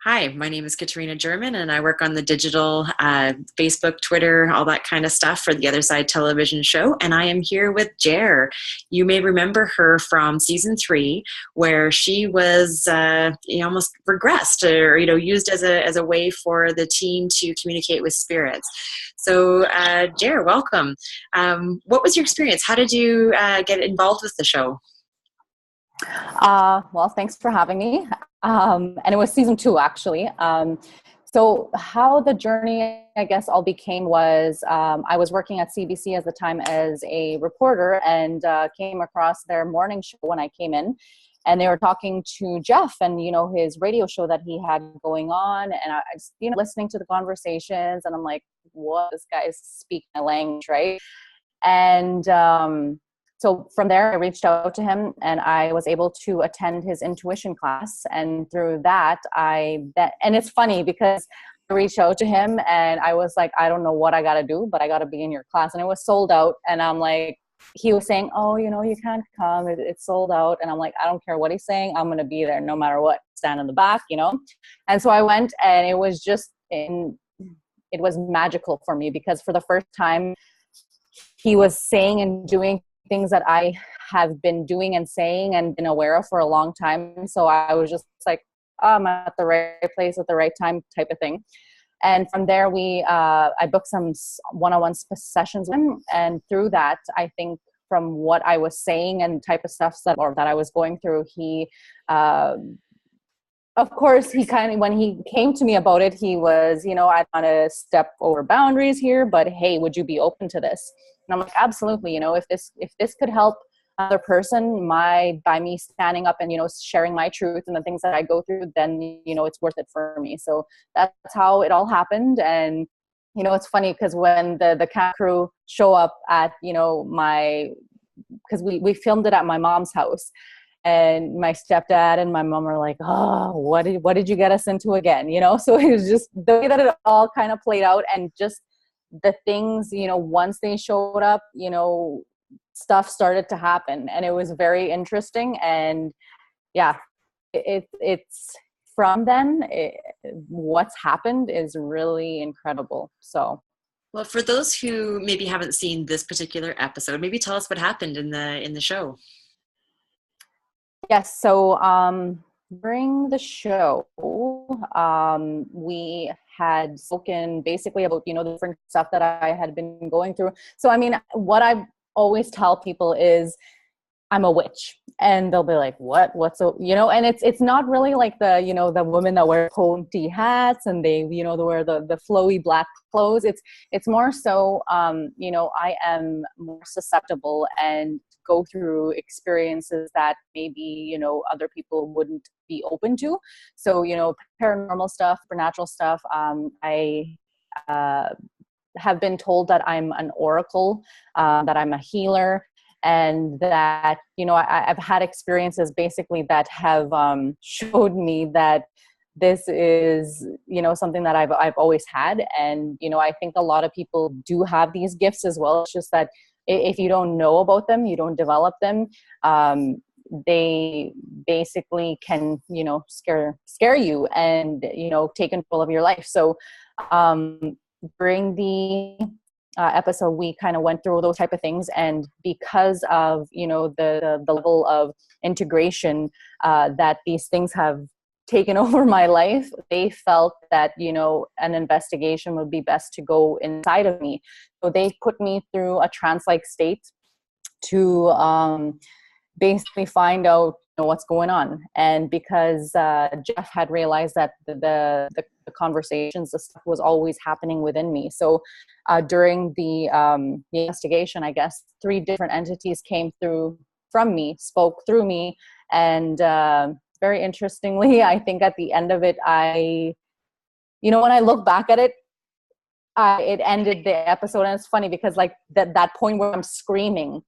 Hi, my name is Katerina German, and I work on the digital Facebook, Twitter, all that kind of stuff for the Other Side television show. And I am here with Jer. You may remember her from season 3, where she was almost regressed, or used as a way for the team to communicate with spirits. So, Jer, welcome. What was your experience? How did you get involved with the show? Well, thanks for having me. And it was season 2, actually. So how the journey, I guess, all became was I was working at CBC at the time as a reporter and came across their morning show when I came in. And they were talking to Jeff and, his radio show that he had going on. And I was, listening to the conversations and I'm like, what? This guy's speaking my language, right? And so from there, I reached out to him and I was able to attend his intuition class. And through that, and it's funny because I reached out to him and I was like, I don't know what I got to do, but I got to be in your class. And it was sold out. And I'm like, he was saying, oh, you can't come. It's sold out. And I'm like, I don't care what he's saying. I'm going to be there no matter what. Stand in the back, And so I went and it was it was magical for me because for the first time, he was saying and doing things that I have been doing and saying and been aware of for a long time. So I was just like, oh, I'm at the right place at the right time type of thing. And from there, I booked some one-on-one sessions with him. And through that, I think from what I was saying and type of stuff that I was going through, of course, he kind of, when he came to me about it, he was, I don't want to step over boundaries here, but hey, would you be open to this? And I'm like, absolutely. If this could help another person by me standing up and, sharing my truth and the things that I go through, then, it's worth it for me. So that's how it all happened. And, it's funny because when the camp crew show up at, because we filmed it at my mom's house. And my stepdad and my mom were like, oh, what did you get us into again? So it was just the way that it all kind of played out. And just the things, once they showed up, stuff started to happen. And it was very interesting. And yeah, it's from then, what's happened is really incredible. So. Well, for those who maybe haven't seen this particular episode, maybe tell us what happened in the show. Yes. So during the show, we had spoken basically about, the different stuff that I had been going through. So, I mean, what I always tell people is I'm a witch. And they'll be like, what? What's so, and it's not really like the, the women that wear pointy hats and they wear the flowy black clothes. It's more so, I am more susceptible and go through experiences that maybe, other people wouldn't be open to. So, paranormal stuff, supernatural stuff. I have been told that I'm an oracle, that I'm a healer, and that, I've had experiences basically that have showed me that this is, something that I've always had. And, I think a lot of people do have these gifts as well. It's just that if you don't know about them, you don't develop them, they basically can, scare you and, take control of your life. So during the episode, we kind of went through those type of things. And because of, the level of integration that these things have taken over my life, they felt that, an investigation would be best to go inside of me. So they put me through a trance-like state to basically find out what's going on. And because Jeff had realized that the conversations, the stuff was always happening within me. So during the investigation, I guess 3 different entities came through from me, spoke through me, and very interestingly, I think at the end of it, when I look back at it, it ended the episode. And it's funny because like that point where I'm screaming,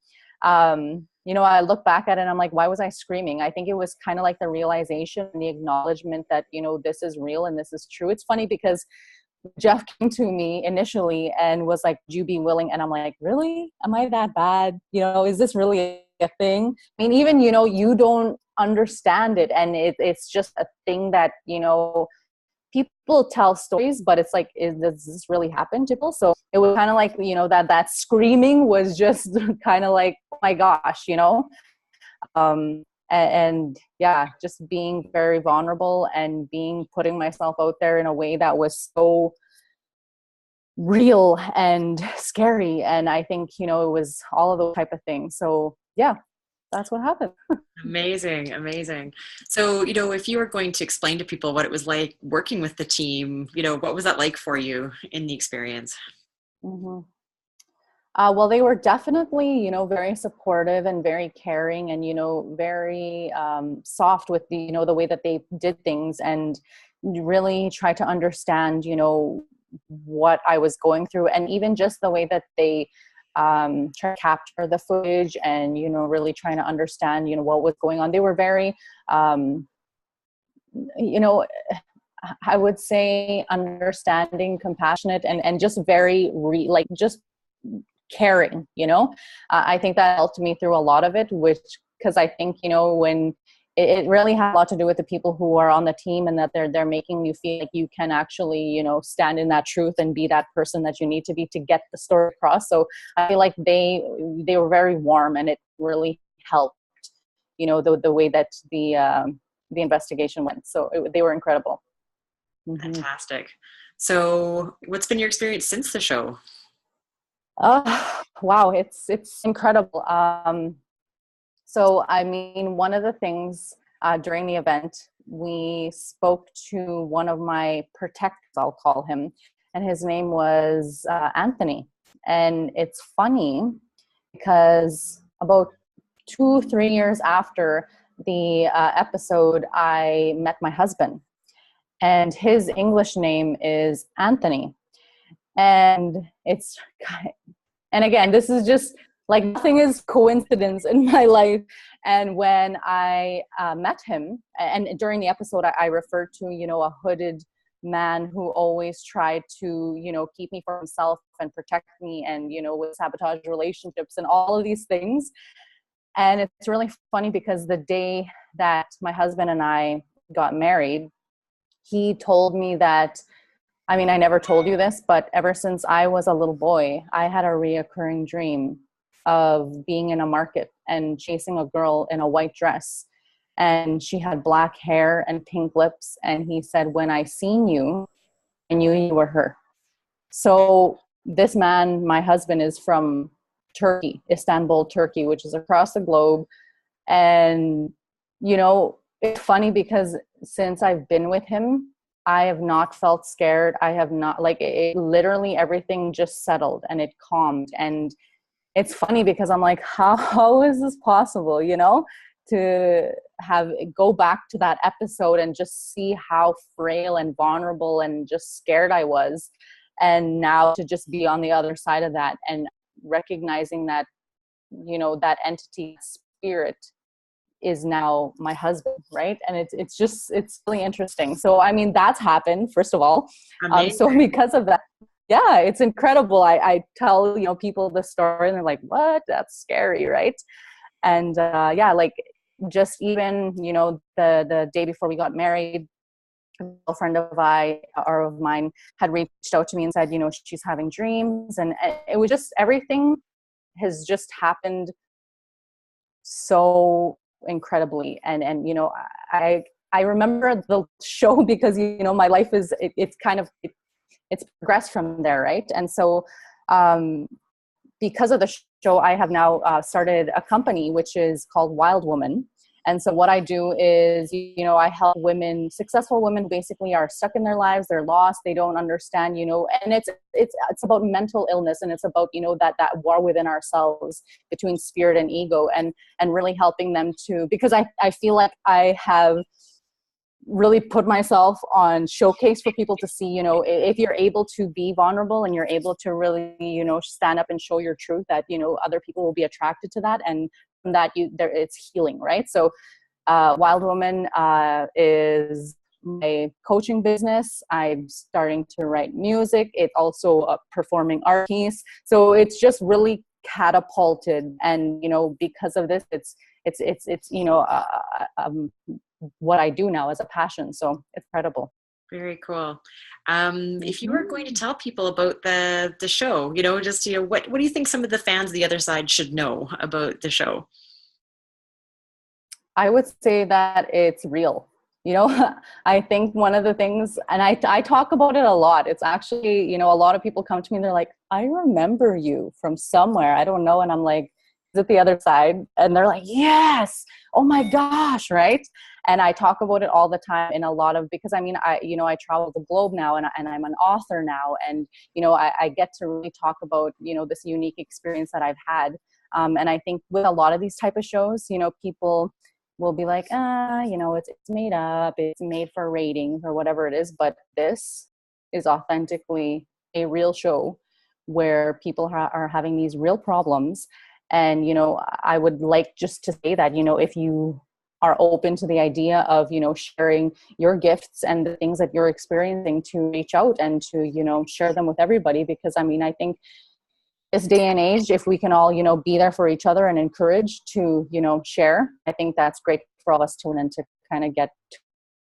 I look back at it and I'm like, why was I screaming? I think it was kind of like the realization and the acknowledgement that, this is real and this is true. It's funny because Jeff came to me initially and was like, would you be willing? And I'm like, really? Am I that bad? Is this really a thing? I mean, even, you don't understand it. And it's just a thing that, people tell stories, but it's like, does this really happen to people? So it was kind of like, that screaming was just kind of like, oh my gosh, and yeah, just being very vulnerable and putting myself out there in a way that was so real and scary. And I think, it was all of those type of things. So yeah, that's what happened. Amazing, amazing. So, if you were going to explain to people what it was like working with the team, what was that like for you in the experience? Mm-hmm. Well, they were definitely, very supportive and very caring and, very soft with the way that they did things, and really try to understand, what I was going through, and even just the way that they try to capture the footage and, really trying to understand, what was going on. They were very, you know, I would say understanding, compassionate, and just very just caring, I think that helped me through a lot of it, because I think, when it really has a lot to do with the people who are on the team, and that they're making you feel like you can actually, stand in that truth and be that person that you need to be to get the story across. So I feel like they were very warm, and it really helped, the way that the investigation went. So they were incredible. Mm-hmm. Fantastic. So, what's been your experience since the show? Wow, it's incredible. So, I mean, one of the things during the event, we spoke to one of my protectors, I'll call him, and his name was Anthony. And it's funny because about 2-3 years after the episode, I met my husband, and his English name is Anthony. And and again, this is just like, nothing is coincidence in my life. And when I met him, and during the episode, I referred to, a hooded man who always tried to, keep me from himself and protect me, and, would sabotage relationships and all of these things. And it's really funny because the day that my husband and I got married, he told me that, I mean, I never told you this, but ever since I was a little boy, I had a reoccurring dream of being in a market and chasing a girl in a white dress. And she had black hair and pink lips. And he said, when I seen you, I knew you were her. So this man, my husband, is from Turkey, Istanbul, Turkey, which is across the globe. And, it's funny because since I've been with him, I have not felt scared. I have not, like, it literally, everything just settled and it calmed. And it's funny because I'm like, how is this possible, to go back to that episode and just see how frail and vulnerable and just scared I was. And now to just be on the other side of that and recognizing that, that entity, spirit, is now my husband, right? And it's really interesting. So I mean, that's happened, first of all. So because of that, yeah, it's incredible. I tell people the story, and they're like, "What? That's scary, right?" And yeah, like, just even the day before we got married, a girlfriend of mine had reached out to me and said, she's having dreams, and it was just, everything has just happened so incredibly. And I remember the show because my life is it's kind of it's progressed from there, right? And so because of the show, I have now started a company which is called Wild Woman. And so what I do is, I help women, successful women, basically are stuck in their lives, they're lost, they don't understand, and it's about mental illness, and it's about, that war within ourselves between spirit and ego, and really helping them to, because I feel like I have really put myself on showcase for people to see, if you're able to be vulnerable and you're able to really, stand up and show your truth, that, other people will be attracted to that. And from that, it's healing, right? So Wild Woman is my coaching business. I'm starting to write music. It's also a performing art piece. So it's just really catapulted. And, because of this, it's what I do now as a passion. So it's incredible. Very cool. If you were going to Mhm. tell people about the show, just what do you think some of the fans of the other side should know about the show? I would say that it's real. You know, I think one of the things, and I talk about it a lot. It's actually, a lot of people come to me and they're like, I remember you from somewhere. I don't know. And I'm like, is it the other side? And they're like, yes. Oh my gosh. Right. And I talk about it all the time in a lot of, because I mean, I travel the globe now and I'm an author now. And, I get to really talk about, this unique experience that I've had. And I think with a lot of these type of shows, people will be like, it's made up, it's made for ratings or whatever it is. But this is authentically a real show where people are having these real problems. And, I would like just to say that, if you are open to the idea of, sharing your gifts and the things that you're experiencing, to reach out and to, share them with everybody. Because I mean, I think this day and age, if we can all, be there for each other and encourage to, share, I think that's great for all of us to and to kind of get to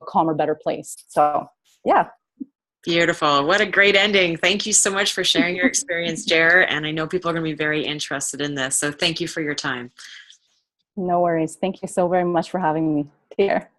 a calmer, better place. So, yeah. Beautiful. What a great ending. Thank you so much for sharing your experience, Jer. And I know people are going to be very interested in this. So thank you for your time. No worries. Thank you so very much for having me here.